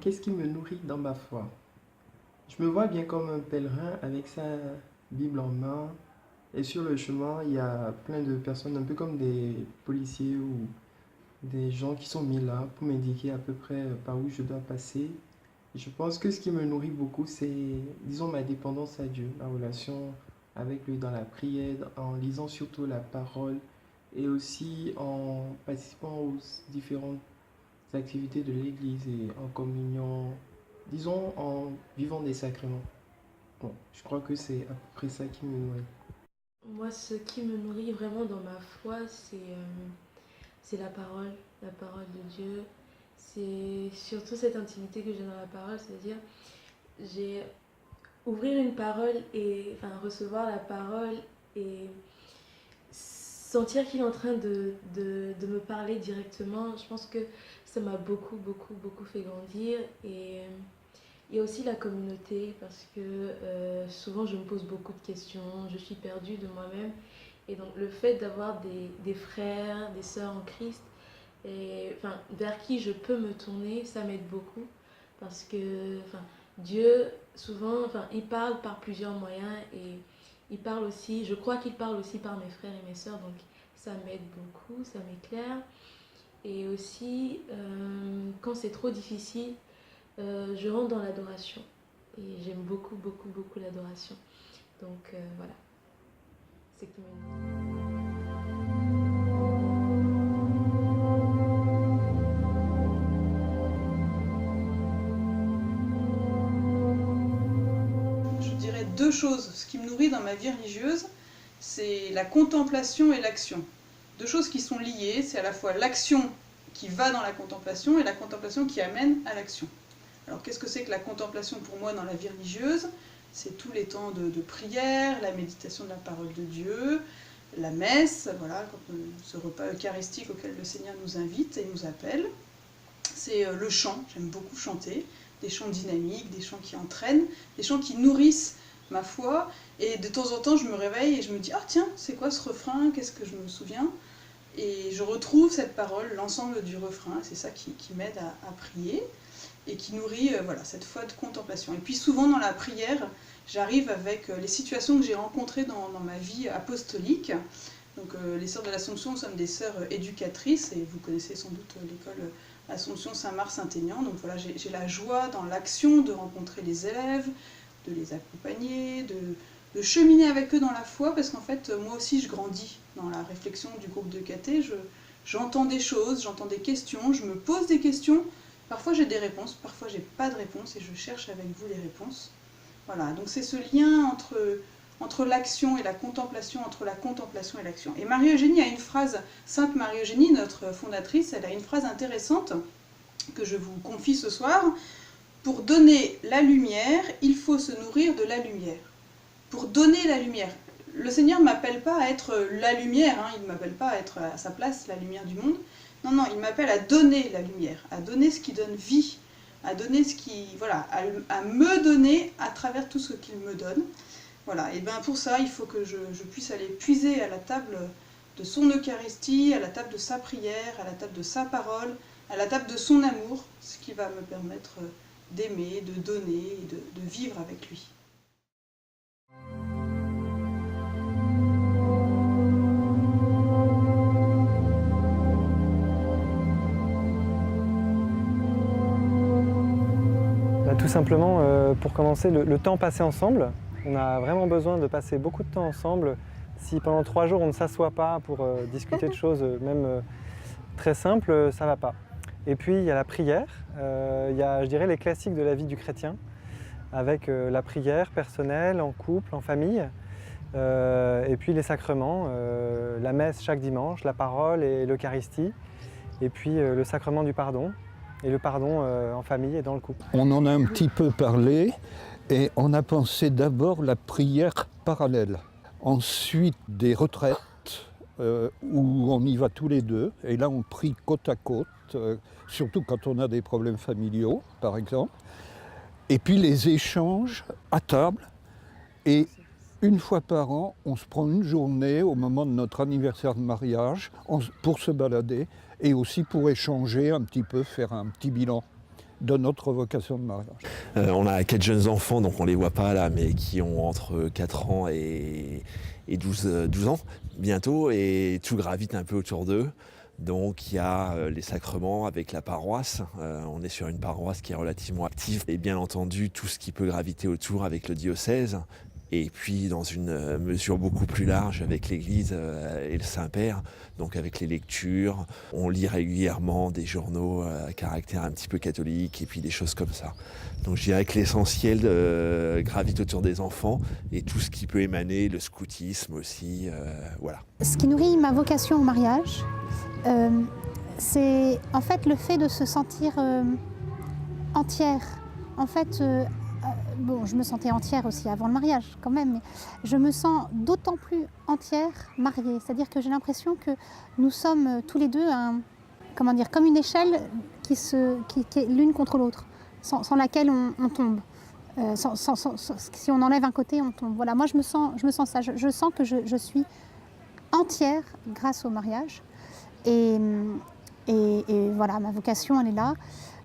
qu'est-ce qui me nourrit dans ma foi? Je me vois bien comme un pèlerin avec sa Bible en main. Et sur le chemin, il y a plein de personnes, un peu comme des policiers ou des gens qui sont mis là pour m'indiquer à peu près par où je dois passer. Et je pense que ce qui me nourrit beaucoup, c'est, disons, ma dépendance à Dieu, ma relation avec lui dans la prière, en lisant surtout la parole et aussi en participant aux différentes activités de l'Église et en communion, disons, en vivant des sacrements. Bon, je crois que c'est à peu près ça qui me nourrit. Moi, ce qui me nourrit vraiment dans ma foi, c'est la parole de Dieu. C'est surtout cette intimité que j'ai dans la parole, c'est-à-dire j'ai ouvrir une parole et enfin recevoir la parole et sentir qu'il est en train de me parler directement. Je pense que ça m'a beaucoup fait grandir et il y a aussi la communauté parce que souvent je me pose beaucoup de questions, je suis perdue de moi-même. Et donc le fait d'avoir des frères, des sœurs en Christ, et, enfin, vers qui je peux me tourner, ça m'aide beaucoup. Parce que enfin, Dieu, souvent, enfin, il parle par plusieurs moyens et il parle aussi, je crois qu'il parle aussi par mes frères et mes sœurs, donc ça m'aide beaucoup, ça m'éclaire. Et aussi, quand c'est trop difficile, je rentre dans l'adoration. Et j'aime beaucoup l'adoration. Donc voilà, c'est qui me... Je dirais deux choses. Ce qui me nourrit dans ma vie religieuse, c'est la contemplation et l'action. Deux choses qui sont liées, c'est à la fois l'action qui va dans la contemplation et la contemplation qui amène à l'action. Alors qu'est-ce que c'est que la contemplation pour moi dans la vie religieuse? C'est tous les temps de prière, la méditation de la parole de Dieu, la messe, voilà, ce repas eucharistique auquel le Seigneur nous invite et nous appelle. C'est le chant, j'aime beaucoup chanter, des chants dynamiques, des chants qui entraînent, des chants qui nourrissent ma foi. Et de temps en temps, je me réveille et je me dis « Ah tiens, c'est quoi ce refrain? Qu'est-ce que je me souviens ?» Et je retrouve cette parole, l'ensemble du refrain, c'est ça qui m'aide à prier et qui nourrit voilà, cette foi de contemplation. Et puis souvent dans la prière, j'arrive avec les situations que j'ai rencontrées dans ma vie apostolique. Donc les sœurs de l'Assomption, nous sommes des sœurs éducatrices et vous connaissez sans doute l'école Assomption Saint-Mars-Saint-Aignan. Donc voilà, j'ai la joie dans l'action de rencontrer les élèves, de les accompagner, de cheminer avec eux dans la foi, parce qu'en fait, moi aussi, je grandis dans la réflexion du groupe de caté. J'entends des choses, j'entends des questions, je me pose des questions. Parfois, j'ai des réponses, parfois, j'ai pas de réponses, et je cherche avec vous les réponses. Voilà, donc c'est ce lien entre l'action et la contemplation, entre la contemplation et l'action. Et Marie-Eugénie a une phrase, Sainte Marie-Eugénie, notre fondatrice, elle a une phrase intéressante que je vous confie ce soir. Pour donner la lumière, il faut se nourrir de la lumière. Pour donner la lumière. Le Seigneur ne m'appelle pas à être la lumière, hein, il ne m'appelle pas à être à sa place la lumière du monde. Non, non, il m'appelle à donner la lumière, à donner ce qui donne vie, à donner ce qui, voilà, à me donner à travers tout ce qu'il me donne. Voilà, et bien pour ça, il faut que je puisse aller puiser à la table de son Eucharistie, à la table de sa prière, à la table de sa parole, à la table de son amour, ce qui va me permettre d'aimer, de donner et de vivre avec lui. Tout simplement, pour commencer, le temps passé ensemble. On a vraiment besoin de passer beaucoup de temps ensemble. Si pendant 3 jours on ne s'assoit pas pour discuter de choses, même très simples, ça ne va pas. Et puis il y a la prière, il y a, je dirais, les classiques de la vie du chrétien, avec la prière personnelle, en couple, en famille, et puis les sacrements, la messe chaque dimanche, la parole et l'Eucharistie, et puis le sacrement du pardon, et le pardon en famille et dans le couple. On en a un petit peu parlé et on a pensé d'abord la prière parallèle. Ensuite des retraites où on y va tous les deux et là on prie côte à côte, surtout quand on a des problèmes familiaux par exemple. Et puis les échanges à table et une fois par an, on se prend une journée au moment de notre anniversaire de mariage pour se balader et aussi pour échanger un petit peu, faire un petit bilan. de notre vocation de mariage. On a 4 jeunes enfants, donc on ne les voit pas là, mais qui ont entre 4 ans et 12 ans bientôt, et tout gravite un peu autour d'eux. Donc il y a les sacrements avec la paroisse, on est sur une paroisse qui est relativement active, et bien entendu tout ce qui peut graviter autour avec le diocèse, et puis dans une mesure beaucoup plus large avec l'Église et le Saint-Père, donc avec les lectures. On lit régulièrement des journaux à caractère un petit peu catholique et puis des choses comme ça. Donc je dirais que l'essentiel gravite autour des enfants et tout ce qui peut émaner, le scoutisme aussi, voilà. Ce qui nourrit ma vocation au mariage, c'est en fait le fait de se sentir entière. En fait, bon, je me sentais entière aussi avant le mariage quand même, mais je me sens d'autant plus entière mariée. C'est-à-dire que j'ai l'impression que nous sommes tous les deux comment dire, comme une échelle qui est l'une contre l'autre, sans laquelle on tombe. Si on enlève un côté, on tombe. Voilà, moi je me sens ça. Je sens que je suis entière grâce au mariage. Et voilà, ma vocation, elle est là,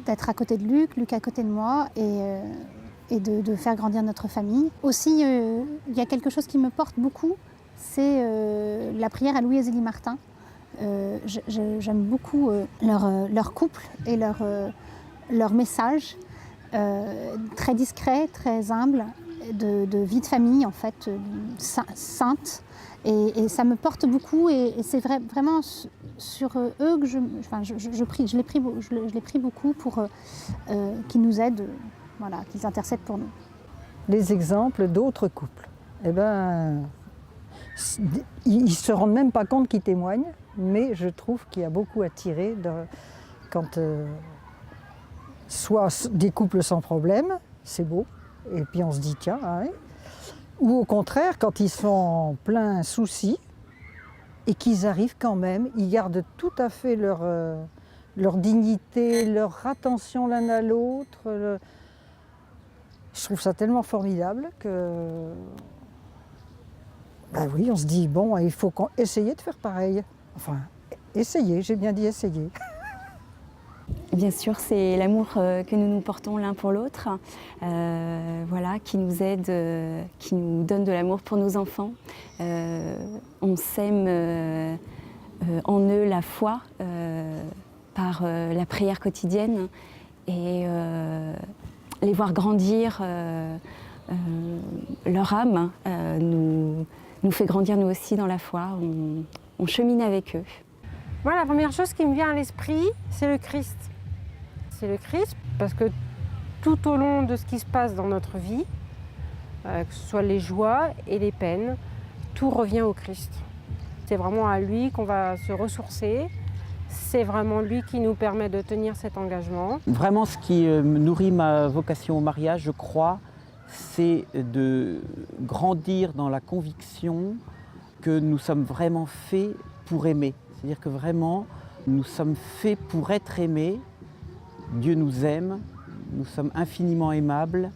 d'être à côté de Luc à côté de moi, et de faire grandir notre famille. Aussi, il y a quelque chose qui me porte beaucoup, c'est la prière à Louis et Zélie Martin. J'aime beaucoup leur couple et leur message, très discret, très humble, de vie de famille, en fait, sainte. Et ça me porte beaucoup, et c'est vraiment sur eux que je les prie beaucoup pour qu'ils nous aident, voilà, qu'ils intercèdent pour nous. Les exemples d'autres couples, eh ben, ils ne se rendent même pas compte qu'ils témoignent, mais je trouve qu'il y a beaucoup à tirer quand soit des couples sans problème, c'est beau, et puis on se dit tiens, hein, ou au contraire, quand ils sont en plein souci et qu'ils arrivent quand même, ils gardent tout à fait leur dignité, leur attention l'un à l'autre. Je trouve ça tellement formidable que, ben oui, on se dit, bon, il faut essayer de faire pareil. Enfin, essayer, j'ai bien dit essayer. Bien sûr, c'est l'amour que nous nous portons l'un pour l'autre, voilà, qui nous aide, qui nous donne de l'amour pour nos enfants. On sème en eux la foi par la prière quotidienne, et les voir grandir, leur âme nous fait grandir nous aussi dans la foi. On chemine avec eux. Moi, la première chose qui me vient à l'esprit, c'est le Christ. C'est le Christ parce que tout au long de ce qui se passe dans notre vie, que ce soit les joies et les peines, tout revient au Christ. C'est vraiment à lui qu'on va se ressourcer. C'est vraiment lui qui nous permet de tenir cet engagement. Vraiment, ce qui nourrit ma vocation au mariage, je crois, c'est de grandir dans la conviction que nous sommes vraiment faits pour aimer. C'est-à-dire que vraiment, nous sommes faits pour être aimés. Dieu nous aime, nous sommes infiniment aimables,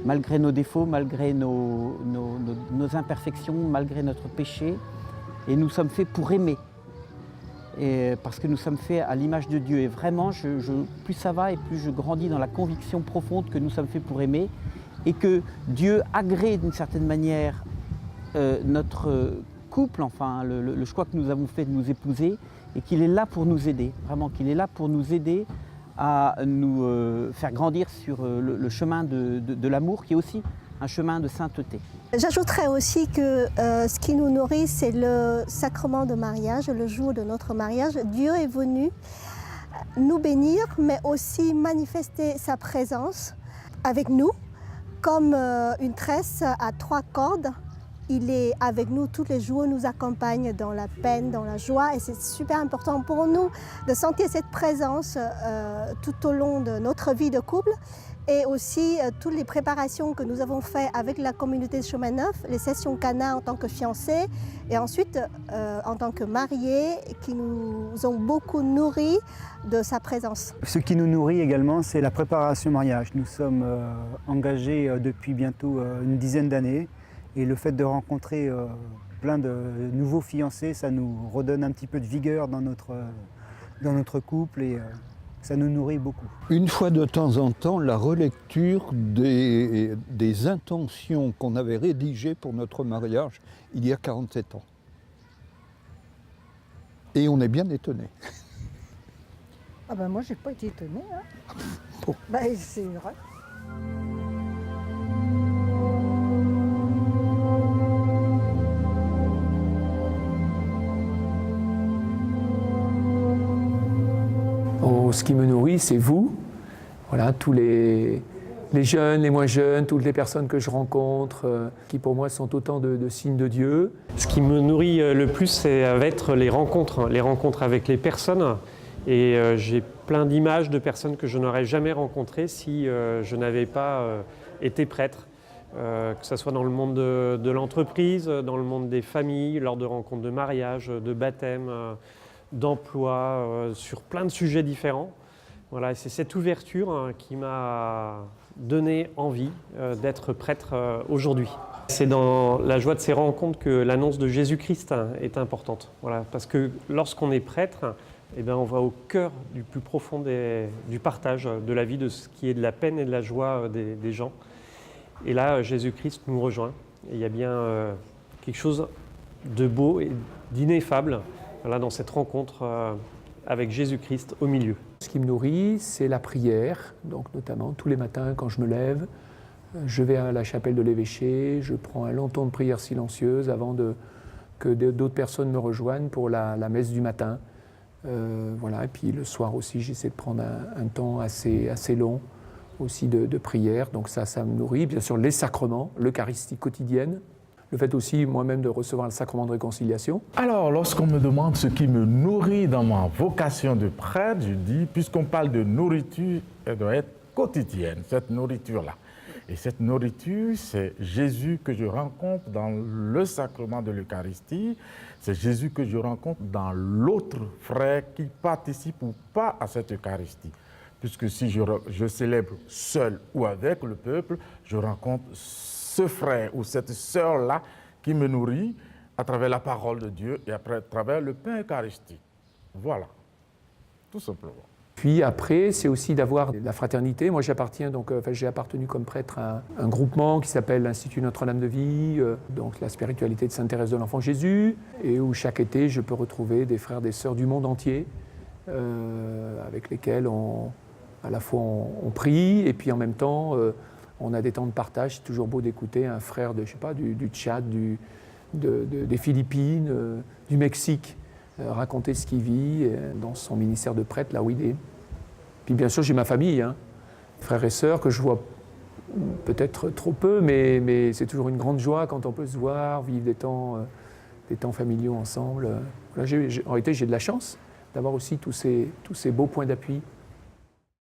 malgré nos défauts, malgré nos imperfections, malgré notre péché. Et nous sommes faits pour aimer. Et parce que nous sommes faits à l'image de Dieu. Et vraiment, plus ça va et plus je grandis dans la conviction profonde que nous sommes faits pour aimer, et que Dieu agrée d'une certaine manière notre couple, enfin le choix que nous avons fait de nous épouser, et qu'il est là pour nous aider, vraiment qu'il est là pour nous aider à nous faire grandir sur le chemin de l'amour, qui est aussi un chemin de sainteté. J'ajouterais aussi que ce qui nous nourrit, c'est le sacrement de mariage, le jour de notre mariage. Dieu est venu nous bénir, mais aussi manifester sa présence avec nous, comme une tresse à 3 cordes. Il est avec nous tous les jours, nous accompagne dans la peine, dans la joie, et c'est super important pour nous de sentir cette présence tout au long de notre vie de couple, et aussi toutes les préparations que nous avons faites avec la communauté de Chemin Neuf, les sessions Cana en tant que fiancés, et ensuite en tant que mariés, qui nous ont beaucoup nourris de sa présence. Ce qui nous nourrit également, c'est la préparation au mariage. Nous sommes engagés depuis bientôt une dizaine d'années. Et le fait de rencontrer plein de nouveaux fiancés, ça nous redonne un petit peu de vigueur dans notre couple, et ça nous nourrit beaucoup. Une fois de temps en temps, la relecture des intentions qu'on avait rédigées pour notre mariage il y a 47 ans. Et on est bien étonné. Ah ben moi, j'ai pas été étonnée. Hein. Bon. Ben, c'est vrai. Ce qui me nourrit, c'est vous, voilà, tous les jeunes, les moins jeunes, toutes les personnes que je rencontre, qui pour moi sont autant de signes de Dieu. Ce qui me nourrit le plus, ça va être les rencontres avec les personnes. Et j'ai plein d'images de personnes que je n'aurais jamais rencontrées si je n'avais pas été prêtre. Que ce soit dans le monde de l'entreprise, dans le monde des familles, lors de rencontres de mariage, de baptême, d'emploi, sur plein de sujets différents. Voilà, c'est cette ouverture qui m'a donné envie d'être prêtre aujourd'hui. C'est dans la joie de ces rencontres que l'annonce de Jésus-Christ est importante. Voilà, parce que lorsqu'on est prêtre, eh bien, on va au cœur du plus profond du partage de la vie, de ce qui est de la peine et de la joie des gens. Et là, Jésus-Christ nous rejoint. Et il y a bien quelque chose de beau et d'ineffable, voilà, dans cette rencontre avec Jésus-Christ au milieu. Ce qui me nourrit, c'est la prière, donc notamment tous les matins quand je me lève, je vais à la chapelle de l'évêché, je prends un long temps de prière silencieuse avant que d'autres personnes me rejoignent pour la messe du matin. Voilà, et puis le soir aussi, j'essaie de prendre un temps assez long aussi de prière, donc ça me nourrit. Bien sûr, les sacrements, l'Eucharistie quotidienne, le fait aussi moi-même de recevoir le sacrement de réconciliation. Alors, lorsqu'on me demande ce qui me nourrit dans ma vocation de prêtre, je dis, puisqu'on parle de nourriture, elle doit être quotidienne, cette nourriture-là. Et cette nourriture, c'est Jésus que je rencontre dans le sacrement de l'Eucharistie, c'est Jésus que je rencontre dans l'autre frère qui participe ou pas à cette Eucharistie. Puisque si je célèbre seul ou avec le peuple, je rencontre ce frère ou cette sœur-là qui me nourrit à travers la parole de Dieu et à travers le pain eucharistique. Voilà, tout simplement. Puis après, c'est aussi d'avoir la fraternité. Moi, j'ai appartenu comme prêtre à un groupement qui s'appelle l'Institut Notre-Dame de Vie, donc la spiritualité de Sainte Thérèse de l'Enfant Jésus, et où chaque été, je peux retrouver des frères et des sœurs du monde entier, avec lesquels à la fois on prie, et puis en même temps, on a des temps de partage. C'est toujours beau d'écouter un frère du Tchad, des Philippines, du Mexique, raconter ce qu'il vit dans son ministère de prêtre, là où il est. Puis bien sûr, j'ai ma famille, frères et sœurs que je vois peut-être trop peu, mais c'est toujours une grande joie quand on peut se voir, vivre des temps familiaux ensemble. Voilà, en réalité, j'ai de la chance d'avoir aussi tous ces beaux points d'appui